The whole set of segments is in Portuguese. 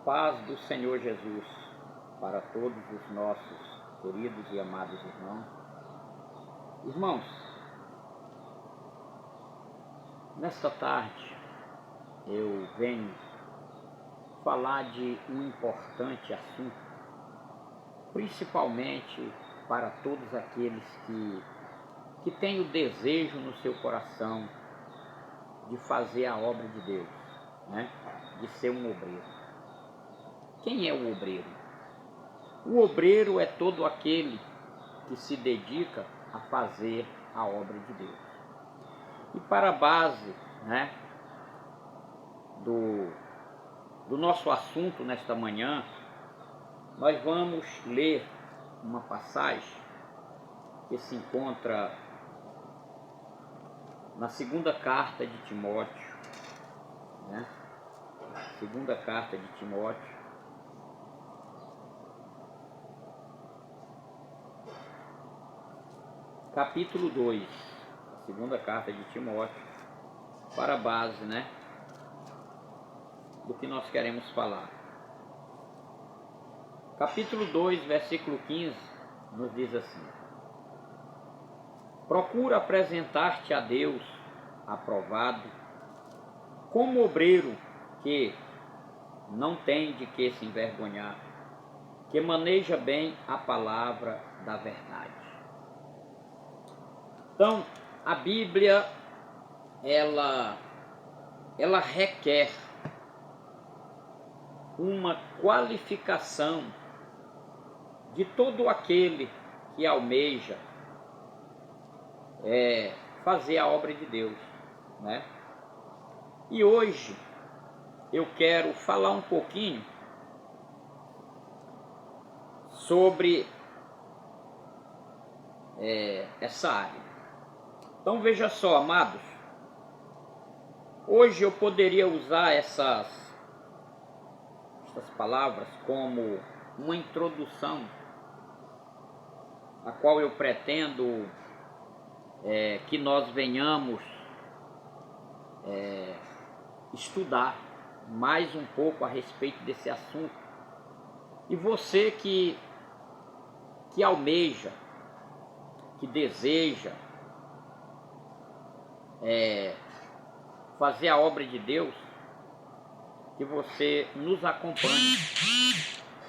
paz do Senhor Jesus para todos os nossos queridos e amados irmãos. Irmãos, nesta tarde eu venho falar de um importante assunto, principalmente para todos aqueles que têm o desejo no seu coração de fazer a obra de Deus, né? De ser um obreiro. Quem é o obreiro? O obreiro é todo aquele que se dedica a fazer a obra de Deus. E para a base, né, do nosso assunto nesta manhã, nós vamos ler uma passagem que se encontra na segunda carta de Timóteo, né? Segunda carta de Timóteo, capítulo 2, segunda carta de Timóteo, para a base, né, do que nós queremos falar. Capítulo 2, versículo 15, nos diz assim: procura apresentar-te a Deus aprovado, como obreiro que não tem de que se envergonhar, que maneja bem a palavra da verdade. Então, a Bíblia, ela requer uma qualificação de todo aquele que almeja fazer a obra de Deus, né? E hoje eu quero falar um pouquinho sobre essa área. Então veja só, amados, hoje eu poderia usar essas palavras como uma introdução, a qual eu pretendo que nós venhamos estudar mais um pouco a respeito desse assunto. E você que almeja, que deseja fazer a obra de Deus, que você nos acompanhe,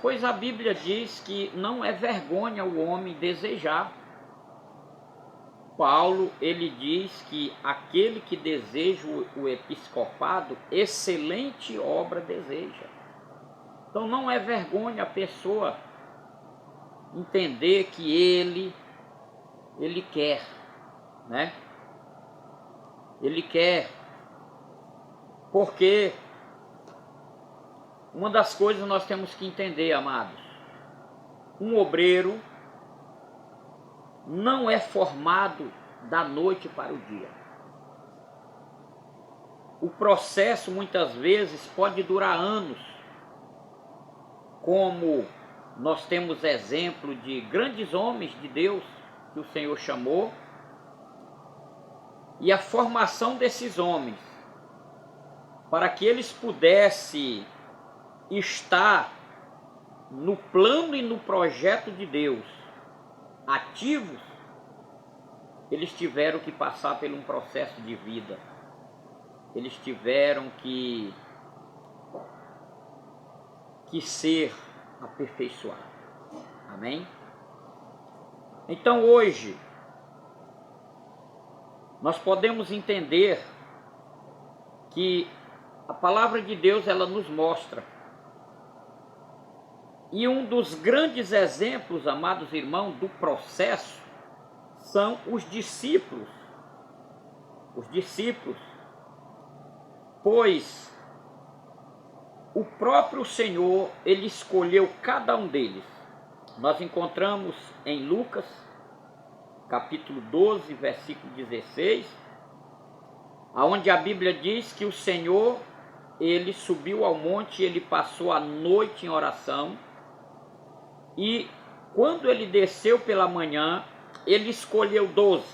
pois a Bíblia diz que não é vergonha o homem desejar. Paulo, ele diz que aquele que deseja o episcopado, excelente obra deseja. Então não é vergonha a pessoa entender que ele quer, né? Ele quer, porque uma das coisas nós temos que entender, amados, um obreiro não é formado da noite para o dia. O processo muitas vezes pode durar anos, como nós temos exemplo de grandes homens de Deus que o Senhor chamou, e a formação desses homens, para que eles pudessem estar no plano e no projeto de Deus ativos, eles tiveram que passar por um processo de vida, eles tiveram que ser aperfeiçoados. Amém? Então hoje nós podemos entender que a palavra de Deus, ela nos mostra, e um dos grandes exemplos, amados irmãos, do processo são os discípulos. Os discípulos, pois o próprio Senhor, ele escolheu cada um deles. Nós encontramos em Lucas, capítulo 12, versículo 16, onde a Bíblia diz que o Senhor, ele subiu ao monte, ele passou a noite em oração, e quando ele desceu pela manhã, ele escolheu 12.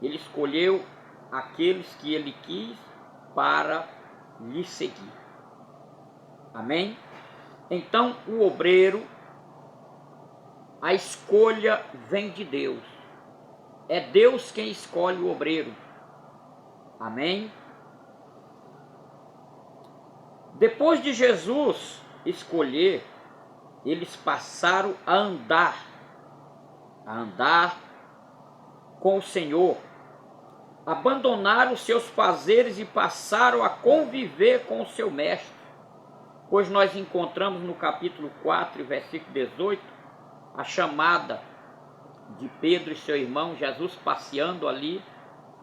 Ele escolheu aqueles que ele quis para lhe seguir. Amém? Então o obreiro, a escolha vem de Deus. É Deus quem escolhe o obreiro. Amém? Depois de Jesus escolher, eles passaram a andar com o Senhor, abandonaram os seus fazeres e passaram a conviver com o seu mestre. Pois nós encontramos no capítulo 4, versículo 18, a chamada de Pedro e seu irmão, Jesus passeando ali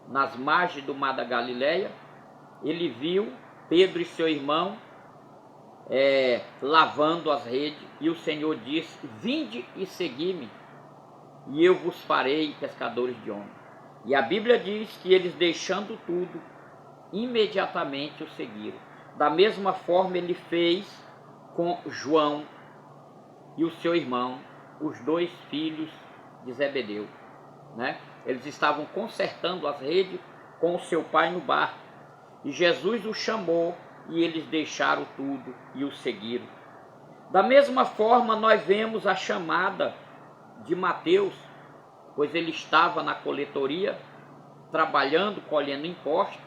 nas margens do mar da Galileia. Ele viu Pedro e seu irmão lavando as redes, e o Senhor disse: vinde e segui-me, e eu vos farei pescadores de homens. E a Bíblia diz que eles, deixando tudo, imediatamente o seguiram. Da mesma forma ele fez com João e o seu irmão, os dois filhos de Zebedeu, né? Eles estavam consertando as redes com o seu pai no barco, e Jesus os chamou, e eles deixaram tudo e o seguiram. Da mesma forma nós vemos a chamada de Mateus, pois ele estava na coletoria, trabalhando, colhendo impostos,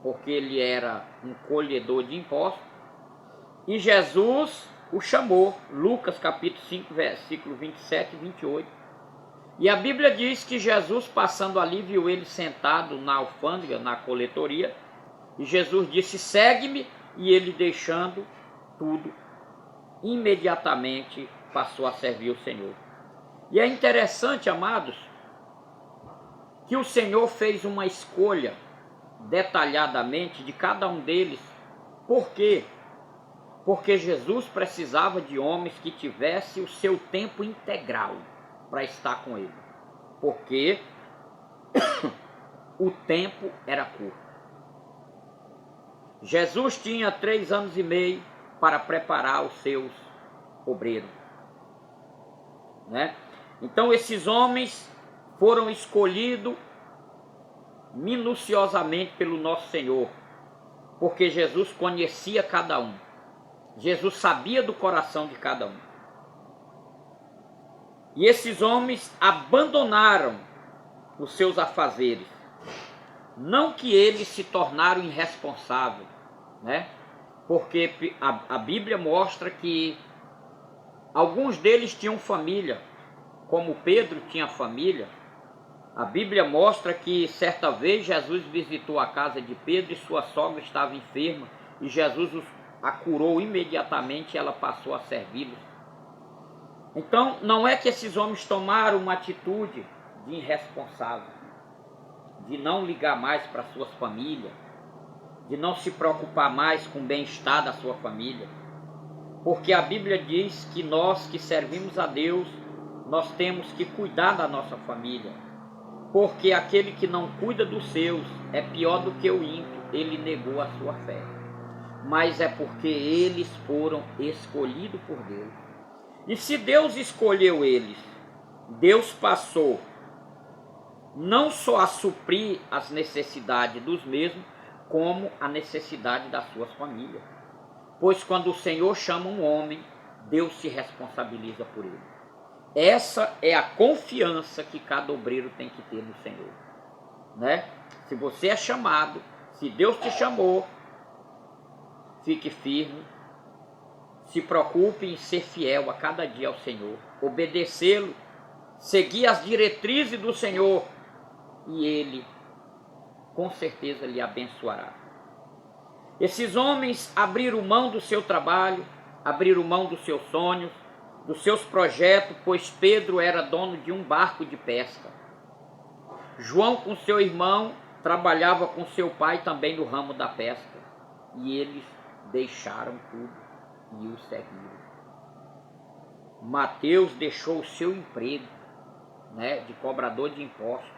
porque ele era um colhedor de impostos, e Jesus o chamou. Lucas capítulo 5, versículo 27 e 28. E a Bíblia diz que Jesus, passando ali, viu ele sentado na alfândega, na coletoria, e Jesus disse: segue-me, e ele, deixando tudo, imediatamente passou a servir o Senhor. E é interessante, amados, que o Senhor fez uma escolha detalhadamente de cada um deles. Por quê? Porque Jesus precisava de homens que tivessem o seu tempo integral para estar com ele, porque o tempo era curto. Jesus tinha 3 anos e meio para preparar os seus obreiros, né? Então esses homens foram escolhidos minuciosamente pelo nosso Senhor, porque Jesus conhecia cada um. Jesus sabia do coração de cada um. E esses homens abandonaram os seus afazeres. Não que eles se tornaram irresponsáveis, né? Porque a Bíblia mostra que alguns deles tinham família, como Pedro tinha família. A Bíblia mostra que certa vez Jesus visitou a casa de Pedro e sua sogra estava enferma, e Jesus a curou imediatamente, e ela passou a servi-los. Então não é que esses homens tomaram uma atitude de irresponsável, de não ligar mais para suas famílias, de não se preocupar mais com o bem-estar da sua família, porque a Bíblia diz que nós que servimos a Deus, nós temos que cuidar da nossa família, porque aquele que não cuida dos seus é pior do que o ímpio, ele negou a sua fé. Mas é porque eles foram escolhidos por Deus. E se Deus escolheu eles, Deus passou não só a suprir as necessidades dos mesmos, como a necessidade das suas famílias. Pois quando o Senhor chama um homem, Deus se responsabiliza por ele. Essa é a confiança que cada obreiro tem que ter no Senhor, né? Se você é chamado, se Deus te chamou, fique firme, se preocupe em ser fiel a cada dia ao Senhor, obedecê-lo, seguir as diretrizes do Senhor, e Ele com certeza lhe abençoará. Esses homens abriram mão do seu trabalho, abriram mão dos seus sonhos, dos seus projetos, pois Pedro era dono de um barco de pesca. João, com seu irmão, trabalhava com seu pai também no ramo da pesca, e eles deixaram tudo e o seguiram. Mateus deixou o seu emprego, né, de cobrador de impostos,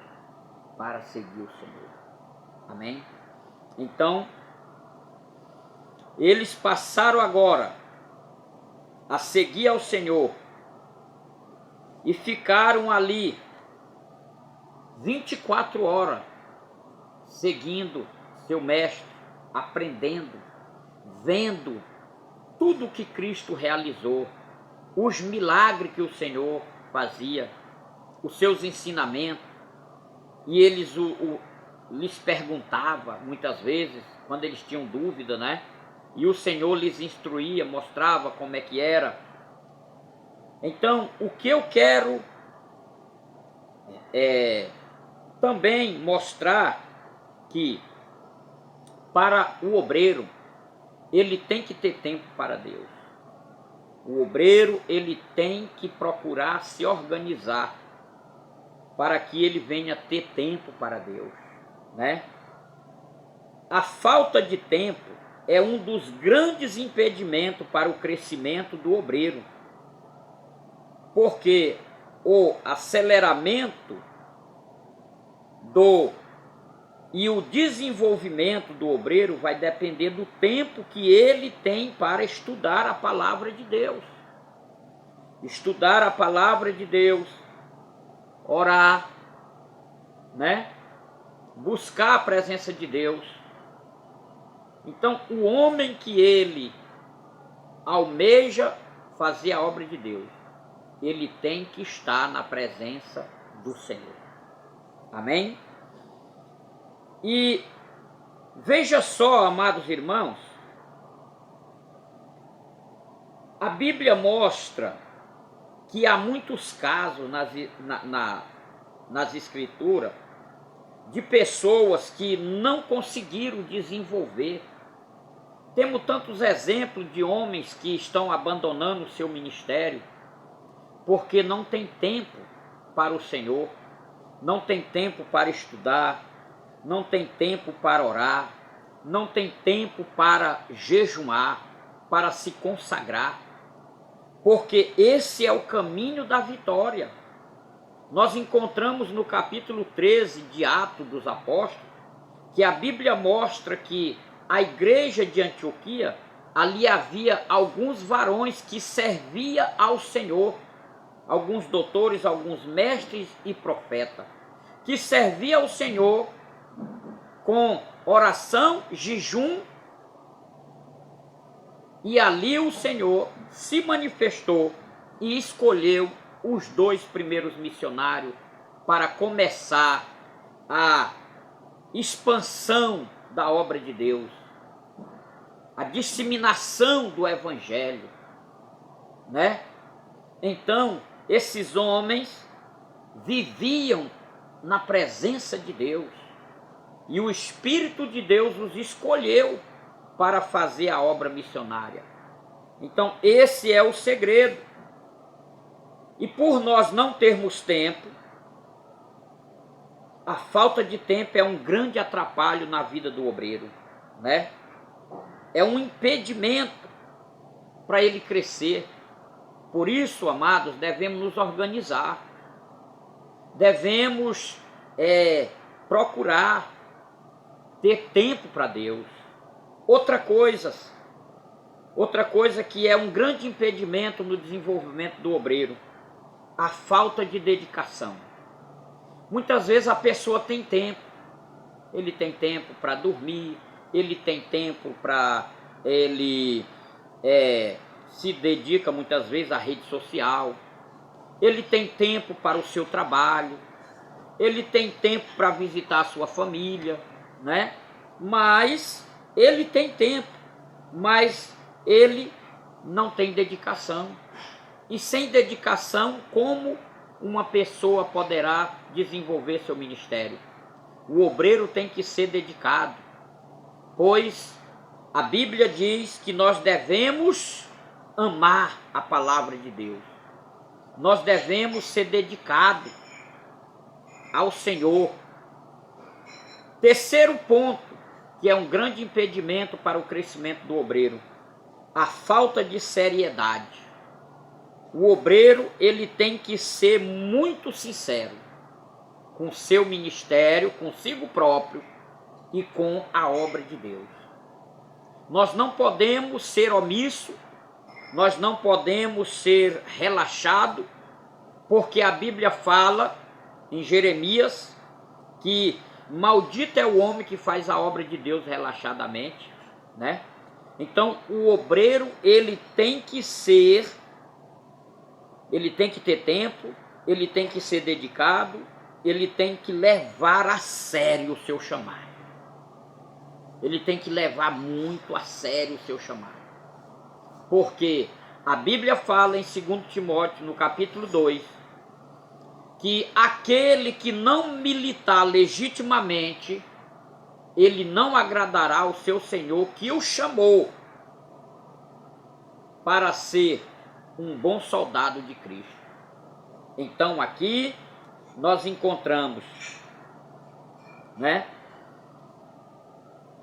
para seguir o Senhor. Amém? Então, eles passaram agora a seguir ao Senhor e ficaram ali 24 horas seguindo seu mestre, aprendendo, vendo tudo que Cristo realizou, os milagres que o Senhor fazia, os seus ensinamentos, e eles lhes perguntava muitas vezes, quando eles tinham dúvida, né? E o Senhor lhes instruía, mostrava como é que era. Então, o que eu quero também mostrar que para o obreiro, ele tem que ter tempo para Deus. O obreiro, ele tem que procurar se organizar para que ele venha ter tempo para Deus, né? A falta de tempo é um dos grandes impedimentos para o crescimento do obreiro, porque o aceleramento e o desenvolvimento do obreiro vai depender do tempo que ele tem para estudar a palavra de Deus. Estudar a palavra de Deus, orar, né? Buscar a presença de Deus. Então, o homem que ele almeja fazer a obra de Deus, ele tem que estar na presença do Senhor. Amém? E veja só, amados irmãos, a Bíblia mostra que há muitos casos nas Escrituras de pessoas que não conseguiram desenvolver. Temos tantos exemplos de homens que estão abandonando o seu ministério porque não tem tempo para o Senhor, não tem tempo para estudar, não tem tempo para orar, não tem tempo para jejuar, para se consagrar, porque esse é o caminho da vitória. Nós encontramos no capítulo 13 de Atos dos Apóstolos, que a Bíblia mostra que a igreja de Antioquia, ali havia alguns varões que serviam ao Senhor, alguns doutores, alguns mestres e profetas, que serviam ao Senhor com oração, jejum, e ali o Senhor se manifestou e escolheu os 2 primeiros missionários para começar a expansão da obra de Deus, a disseminação do Evangelho, né? Então, esses homens viviam na presença de Deus, e o Espírito de Deus os escolheu para fazer a obra missionária. Então, esse é o segredo. E por nós não termos tempo, a falta de tempo é um grande atrapalho na vida do obreiro, né? É um impedimento para ele crescer. Por isso, amados, devemos nos organizar. Devemos procurar ter tempo para Deus. Outra coisa que é um grande impedimento no desenvolvimento do obreiro, a falta de dedicação. Muitas vezes a pessoa tem tempo, ele tem tempo para dormir, ele tem tempo para ele se dedica muitas vezes à rede social, ele tem tempo para o seu trabalho, ele tem tempo para visitar a sua família, né? Mas ele tem tempo, mas ele não tem dedicação. E sem dedicação, como uma pessoa poderá desenvolver seu ministério? O obreiro tem que ser dedicado, pois a Bíblia diz que nós devemos amar a palavra de Deus. Nós devemos ser dedicados ao Senhor. Terceiro ponto, que é um grande impedimento para o crescimento do obreiro, a falta de seriedade. O obreiro, ele tem que ser muito sincero com seu ministério, consigo próprio e com a obra de Deus. Nós não podemos ser omissos, nós não podemos ser relaxados, porque a Bíblia fala em Jeremias que maldito é o homem que faz a obra de Deus relaxadamente, né? Então, o obreiro, ele tem que ter tempo, ele tem que ser dedicado, ele tem que levar a sério o seu chamado. Ele tem que levar muito a sério o seu chamado. Porque a Bíblia fala em 2 Timóteo, no capítulo 2, que aquele que não militar legitimamente, ele não agradará ao seu Senhor que o chamou para ser um bom soldado de Cristo. Então aqui nós encontramos, né,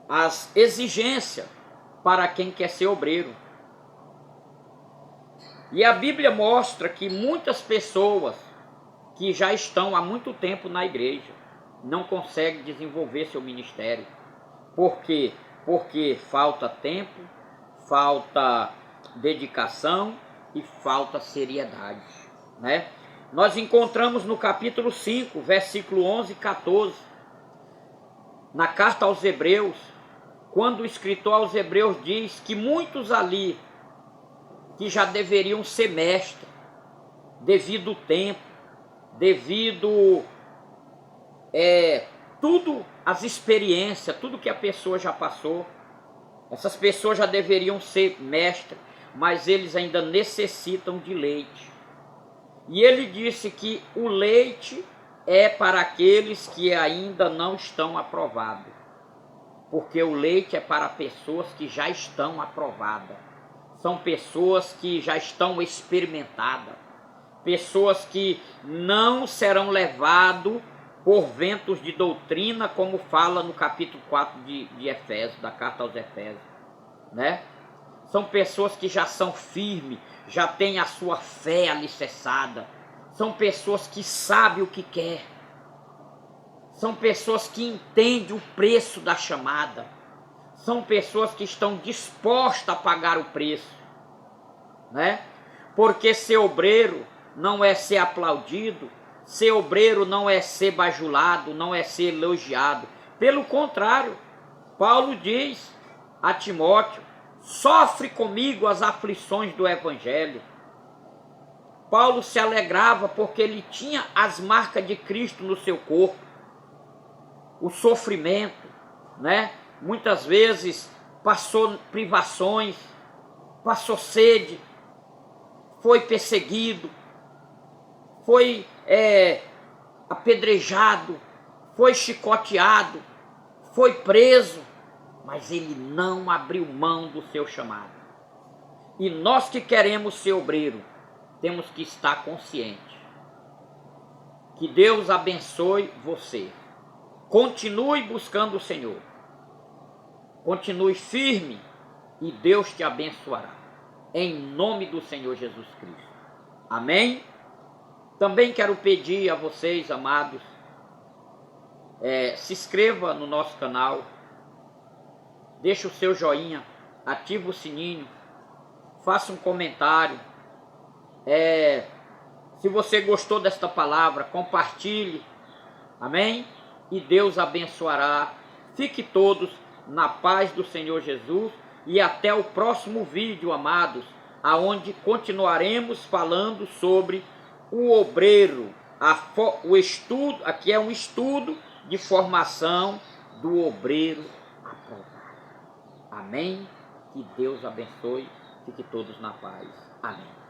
as exigências para quem quer ser obreiro. E a Bíblia mostra que muitas pessoas que já estão há muito tempo na igreja não conseguem desenvolver seu ministério. Por quê? Porque falta tempo, falta dedicação e falta seriedade, né? Nós encontramos no capítulo 5, versículo 11 e 14, na carta aos Hebreus, quando o escritor aos Hebreus diz que muitos ali que já deveriam ser mestres, devido ao tempo, devido tudo, as experiências, tudo que a pessoa já passou, essas pessoas já deveriam ser mestres, mas eles ainda necessitam de leite. E ele disse que o leite é para aqueles que ainda não estão aprovados, porque o leite é para pessoas que já estão aprovadas, são pessoas que já estão experimentadas, pessoas que não serão levadas por ventos de doutrina, como fala no capítulo 4 de Efésios, da carta aos Efésios, né? São pessoas que já são firmes, já têm a sua fé alicerçada, são pessoas que sabem o que quer, são pessoas que entendem o preço da chamada, são pessoas que estão dispostas a pagar o preço, né? Porque ser obreiro não é ser aplaudido, ser obreiro não é ser bajulado, não é ser elogiado. Pelo contrário, Paulo diz a Timóteo: sofre comigo as aflições do evangelho. Paulo se alegrava porque ele tinha as marcas de Cristo no seu corpo. O sofrimento, né? Muitas vezes passou privações, passou sede, foi perseguido, foi apedrejado, foi chicoteado, foi preso, mas ele não abriu mão do seu chamado. E nós que queremos ser obreiro, temos que estar conscientes. Que Deus abençoe você. Continue buscando o Senhor. Continue firme e Deus te abençoará. Em nome do Senhor Jesus Cristo. Amém? Também quero pedir a vocês, amados, se inscreva no nosso canal, deixe o seu joinha, ative o sininho, faça um comentário. Se você gostou desta palavra, compartilhe. Amém? E Deus abençoará. Fique todos na paz do Senhor Jesus. E até o próximo vídeo, amados, aonde continuaremos falando sobre o obreiro. O estudo, aqui é um estudo de formação do obreiro aprovado. Amém? Que Deus abençoe. Fique todos na paz. Amém.